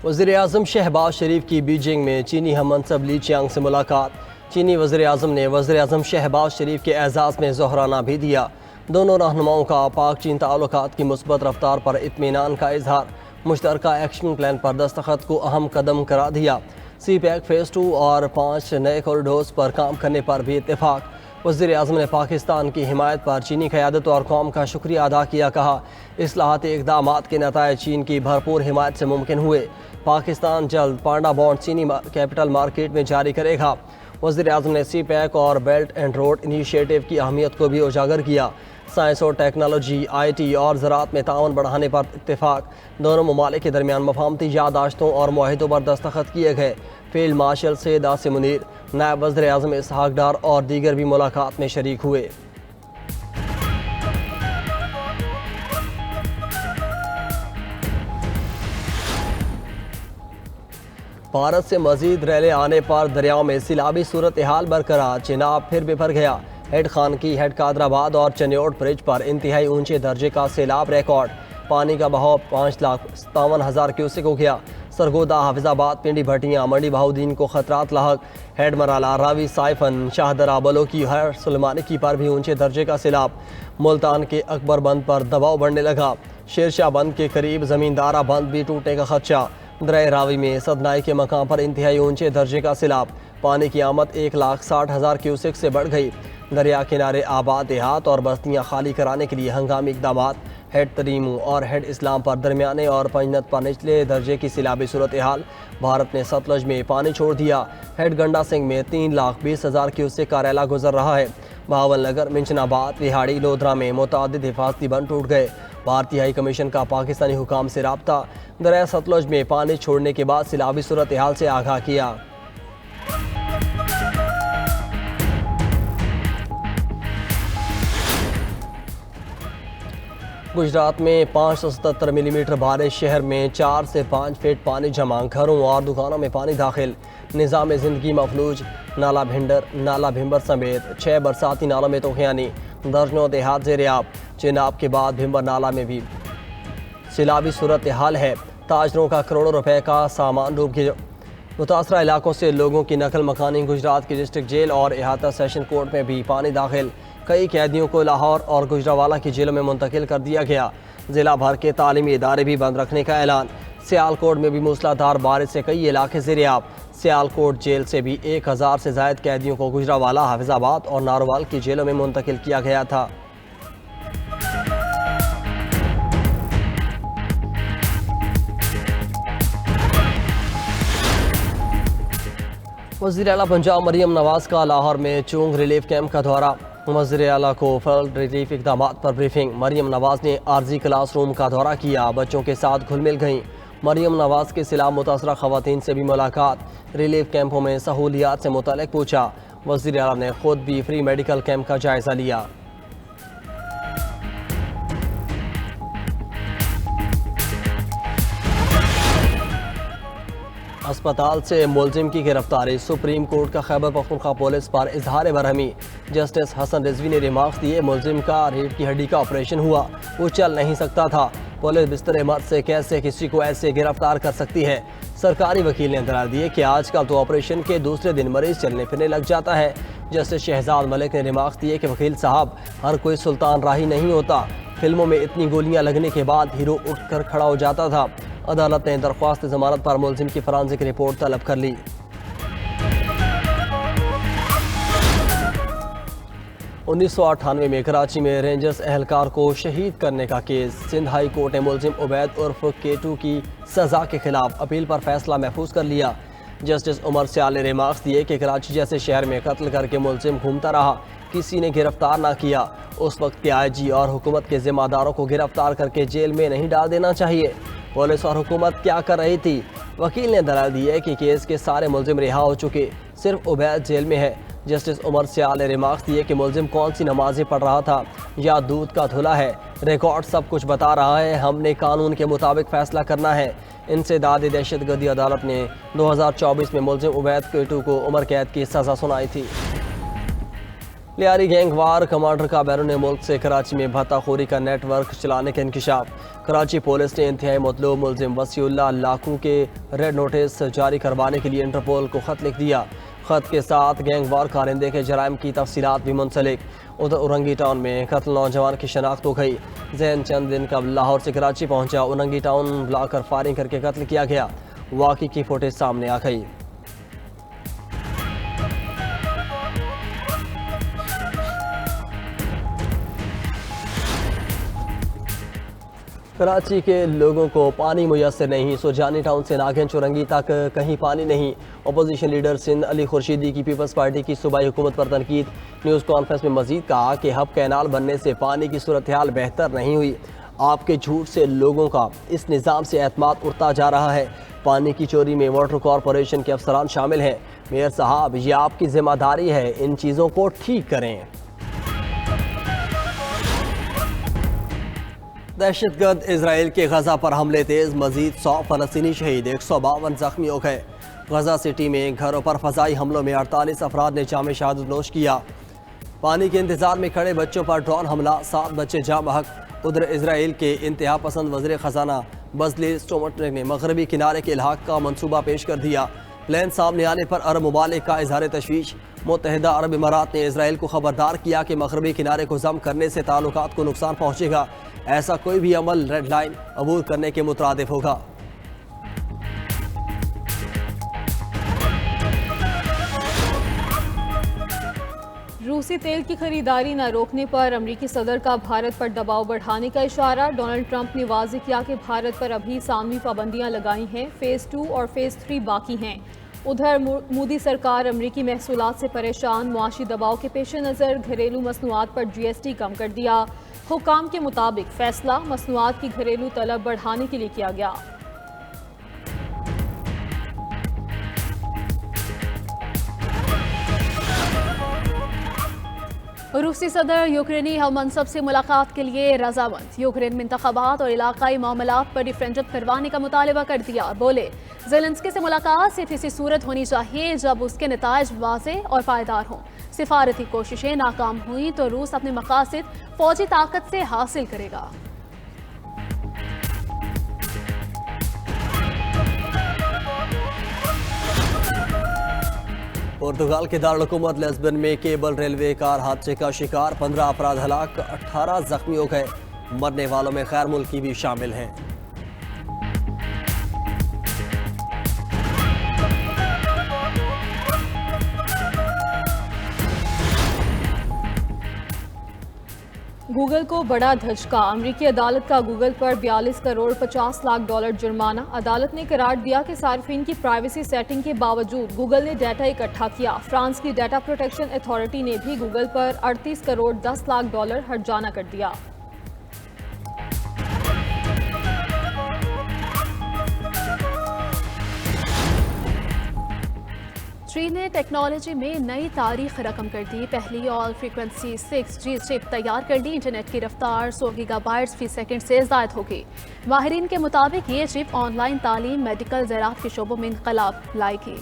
वज़ीर-ए-आज़म शहबाज शरीफ की बीजिंग में चीनी हममंसब ली चियांग से मुलाकात। चीनी वज़ीर-ए-आज़म ने वज़ीर-ए-आज़म शहबाज शरीफ के एजाज़ में ज़ोहराना भी दिया। दोनों रहनुमाओं का पाक चीन ताल्लुकात की मुस्बत रफ्तार पर इत्मीनान का इजहार। मुश्तरका एक्शन प्लान पर दस्तखत को अहम कदम करार दिया। CPEC फ़ेज़ 2 और 5 नए कॉरिडोर्स पर काम करने पर भी इत्तेफाक। वज़ीर-ए-आज़म ने पाकिस्तान की हिमायत पर चीनी क़यादत और कौम का शुक्रिया अदा किया। कहा, इस्लाहाती इक़दामात के नताइज चीन की भरपूर हिमायत से मुमकिन हुए। पाकिस्तान जल्द पांडा बॉन्ड चीनी कैपिटल मार्केट में जारी करेगा। वज़ीर-ए-आज़म ने CPEC और बेल्ट एंड रोड इनिशिएटिव की अहमियत को भी उजागर किया। साइंस और टेक्नोलॉजी, IT और ज़राअत में ताउन बढ़ाने पर इत्तेफाक। दोनों ममालिक के दरमियान मफाहमती यादाश्तों और मुआहिदों पर दस्तखत किए गए। फील्ड मार्शल सैयद आसिम मुनीर, नायब वज़ीर-ए-आज़म इसहाक डार और दीगर भी मुलाकात में शरीक हुए। भारत से मजीद रैले आने पर दरियाओं में सैलाबी सूरत हाल बरकरार। चिनाब फिर बिफर गया। हेड खानकी, हेड कादराबाद और चन्योट ब्रिज पर इंतहाई ऊंचे दर्जे का सैलाब रिकॉर्ड। पानी का बहाव 5,57,000 क्यूसेक हो गया। सरगोदा, हाफिजाबाद, पिंडी भटियाँ, मंडी बहाउद्दीन को खतरात लाहक। हेड मराला, रावी, साइफन, शाहदरा, बलोकी, हर सुलेमानी की पर भी ऊंचे दर्जे का सैलाब। मुल्तान के अकबर बंद पर दबाव बढ़ने लगा। शेरशाह बंद के करीब जमींदारा बंद भी टूटने का खदशा। दरिया रावी में सदनाई के मकाम पर इंतहाई ऊंचे दर्जे का सैलाब। पानी की आमद 1,60,000 क्यूसेक से बढ़ गई। दरिया किनारे आबाद देहात और बस्तियाँ खाली कराने के लिए हंगामी इकदाम। हेड तरीमू और हेड इस्लाम पर दरमियाने और पंजनत पर निचले दर्जे की सैलाबी सूरत हाल। भारत ने सतलज में पानी छोड़ दिया। हेड गंडा सिंह में 3,20,000 क्यूसेक का रैला गुजर रहा है। बहावल नगर, मिंचनाबाद, रिहाड़ी, लोधरा में मुतअद्दिद हिफाजती बंद टूट गए। भारतीय हाई कमीशन का पाकिस्तानी हुकाम से राब्ता। दरिया सतलज में पानी छोड़ने के बाद सैलाबी सूरत हाल से आगाह किया। गुजरात में 577 मिलीमीटर बारिश। शहर में 4 से 5 फीट पानी जमा। घरों और दुकानों में पानी दाखिल। निज़ाम ज़िंदगी मफलूज। नाला भिंडर, नाला भिंबर समेत 6 बरसाती नालों में तूफ़ानी। दर्जनों देहात ज़ेर-ए-आब। चिनाब के बाद भिंबर नाला में भी सैलाबी सूरत हाल है। ताजरों का करोड़ों रुपए का सामान डूब गया। मुतासरा इलाकों से लोगों की नकल मकानी। गुजरात की डिस्ट्रिक्ट जेल और इहाता सेशन कोर्ट में भी पानी दाखिल। कई कैदियों को लाहौर और गुजरावाला की जेलों में मुंतकिल कर दिया गया। जिला भर के तालीमी इदारे भी बंद रखने का ऐलान। सियालकोट में भी मूसलाधार बारिश से कई इलाके ज़ेर-ए-आब। सियालकोट जेल से भी 1,000 से ज़ायद कैदियों को गुजरावाला, हाफिजाबाद और नारोवाल की जेलों में मुंतकिल किया गया था। वज़ीर आला पंजाब मरियम नवाज़ का लाहौर में चूंग रिलीफ कैंप का दौरा। वज़ीर आला को फ्लड रिलीफ इक़दामात पर ब्रीफिंग। मरियम नवाज़ ने आर्जी क्लासरूम का दौरा किया। बच्चों के साथ घुल मिल गईं। मरियम नवाज़ के सिला मुतासरा ख़वातीन से भी मुलाकात। रिलीफ कैंपों में सहूलियात से मुतल्लिक़ पूछा। वज़ीर आला ने खुद भी फ्री मेडिकल कैंप का जायज़ा लिया। अस्पताल से मुलजिम की गिरफ्तारी। सुप्रीम कोर्ट का खैबर पख्तूनख्वा पुलिस पर इजहार बरहमी। जस्टिस हसन रिजवी ने रिमार्क्स दिए, मुलजिम का रीढ़ की हड्डी का ऑपरेशन हुआ, वो चल नहीं सकता था। पुलिस बिस्तर मर्द से कैसे किसी को ऐसे गिरफ्तार कर सकती है। सरकारी वकील ने दलाल दिए कि आजकल तो ऑपरेशन के दूसरे दिन मरीज चलने फिरने लग जाता है। जस्टिस शहजाद मलिक ने रिमार्क्स दिए कि वकील साहब, हर कोई सुल्तान राही नहीं होता। फिल्मों में इतनी गोलियां लगने के बाद हीरो उठकर खड़ा हो जाता था। अदालत ने दरख्वास्त जमानत पर मुलजिम की फॉरेंसिक रिपोर्ट तलब कर ली। 1998 में कराची में रेंजर्स एहलकार को शहीद करने का केस। सिंध हाई कोर्ट ने मुलजिम उबैद उर्फ केटू की सजा के खिलाफ अपील पर फैसला महफूज कर लिया। जस्टिस उमर सियाल ने रिमार्क्स दिए कि कराची जैसे शहर में कत्ल करके मुलजिम घूमता रहा, किसी ने गिरफ्तार ना किया। उस वक्त के IG और हुकूमत के जिम्मेदारों को गिरफ्तार करके जेल में नहीं डाल देना चाहिए। पुलिस और हुकूमत क्या कर रही थी। वकील ने दलाल दी है कि केस के सारे मुलजिम रिहा हो चुके, सिर्फ उबैद जेल में है। जस्टिस उमर सियाल ने रिमार्क्स दिए कि मुलजिम कौन सी नमाजें पढ़ रहा था या दूध का धुला है, रिकॉर्ड सब कुछ बता रहा है। हमने कानून के मुताबिक फैसला करना है। इंसदादी दहशतगर्दी अदालत ने 2024 में मुलजिम उबैद केटू को उम्र कैद की सज़ा सुनाई थी। लियारी गैंगवार कमांडर का बैरून मुल्क से कराची में भत्ताखोरी का नेटवर्क चलाने का इंकशाफ। कराची पुलिस ने इंतहाई मतलूब मुलजिम वसीउल्लाह लाकू के रेड नोटिस जारी करवाने के लिए इंटरपोल को खत लिख दिया। खत के साथ गैंगवार कारिंदे के जराइम की तफसीलात भी मुंसलिक। उधर उरंगी टाउन में कत्ल नौजवान की शनाख्त हो गई। जैन चंद दिन कब लाहौर से कराची पहुंचा, उरंगी टाउन बुलाकर फायरिंग करके कत्ल किया गया। वाक़ई की फुटेज सामने आ गई। कराची के लोगों को पानी मुयसर नहीं, सुरजानी टाउन से नागिन चुरंगी तक कहीं पानी नहीं। अपोजिशन लीडर सिंध अली खुर्शीदी की पीपल्स पार्टी की सूबाई हुकूमत पर तनकीद। न्यूज़ कॉन्फ्रेंस में मजीद कहा कि हब कैनाल बनने से पानी की सूरत हाल बेहतर नहीं हुई। आपके झूठ से लोगों का इस निज़ाम से एतमाद उठता जा रहा है। पानी की चोरी में वाटर कॉरपोरेशन के अफसरान शामिल हैं। मेयर साहब, ये आपकी जिम्मेदारी है, इन चीज़ों को ठीक करें। दहशतगर्द इजराइल के गजा पर हमले तेज, मजीद 100 फलस्तीनी शहीद, 152 जख्मी हो गए। गजा सिटी में घरों पर फजाई हमलों में 48 अफराद ने जाम शहादत नोश किया। पानी के इंतजार में खड़े बच्चों पर ड्रोन हमला, 7 बच्चे जाँ बहक। उधर इजराइल के इंतहा पसंद वज़ीर ख़जाना बज़लेल स्टोमटनिक ने मगरबी किनारे के इलाक़ का मनसूबा पेश कर दिया। प्लान सामने आने पर अरब ममालिक का इजहार तशवीश। मुत्तहिदा अरब इमारात ने इसराइल को खबरदार किया कि मगरबी किनारे को जम करने से ताल्लुकात को नुकसान पहुँचेगा। ऐसा कोई भी अमल रेड लाइन अबूर करने के मुतरादिफ होगा। रूसी तेल की खरीदारी न रोकने पर अमरीकी सदर का भारत पर दबाव बढ़ाने का इशारा। डोनाल्ड ट्रंप ने वाज़ेह किया कि भारत पर अभी सामवी पाबंदियां लगाई हैं, फेज़ 2 और फेज़ 3 बाकी हैं। उधर मोदी सरकार अमरीकी महसूलात से परेशान, मुआशी दबाव के पेश नज़र घरेलू मसनूआत पर GST कम कर दिया। हुकाम के मुताबिक फैसला मसनूआत की घरेलू तलब बढ़ाने के लिए किया गया। रूसी सदर यूक्रेनी हममनसब से मुलाकात के लिए रजामंद। यूक्रेन में इंतखाबात और इलाकाई मामलात पर रिफरेंडम करवाने का मुतालबा कर दिया। बोले, ज़ेलेंस्की से मुलाकात सिर्फ इसी सूरत होनी चाहिए जब उसके नताइज वाज़ेह और पायदार हों। सिफारती कोशिशें नाकाम हुई तो रूस अपने मकासद फौजी ताकत से हासिल करेगा। पुर्तगाल के दारुल-हुकूमत लिस्बन में केबल रेलवे कार हादसे का शिकार, 15 अफराद हलाक, 18 जख्मी हो गए। मरने वालों में गैर मुल्की भी शामिल हैं। गूगल को बड़ा धचका। अमरीकी अदालत का गूगल पर 42 करोड़ 50 लाख डॉलर जुर्माना। अदालत ने करार दिया कि सार्फिन की प्राइवेसी सेटिंग के बावजूद गूगल ने डाटा इकट्ठा किया। फ्रांस की डाटा प्रोटेक्शन अथॉरिटी ने भी गूगल पर 38 करोड़ 10 लाख डॉलर हर्जाना कर दिया। ट्री ने टेक्नोलॉजी में नई तारीख रकम कर दी। पहली ऑल फ्रीक्वेंसी 6G चिप तैयार कर ली। इंटरनेट की रफ्तार 100 गीगाबाइट्स फी सेकंड से ज़ायद होगी। माहिरीन के मुताबिक ये चिप ऑनलाइन तालीम, मेडिकल, ज़राअत के शोबों में इनकलाब लाएगी।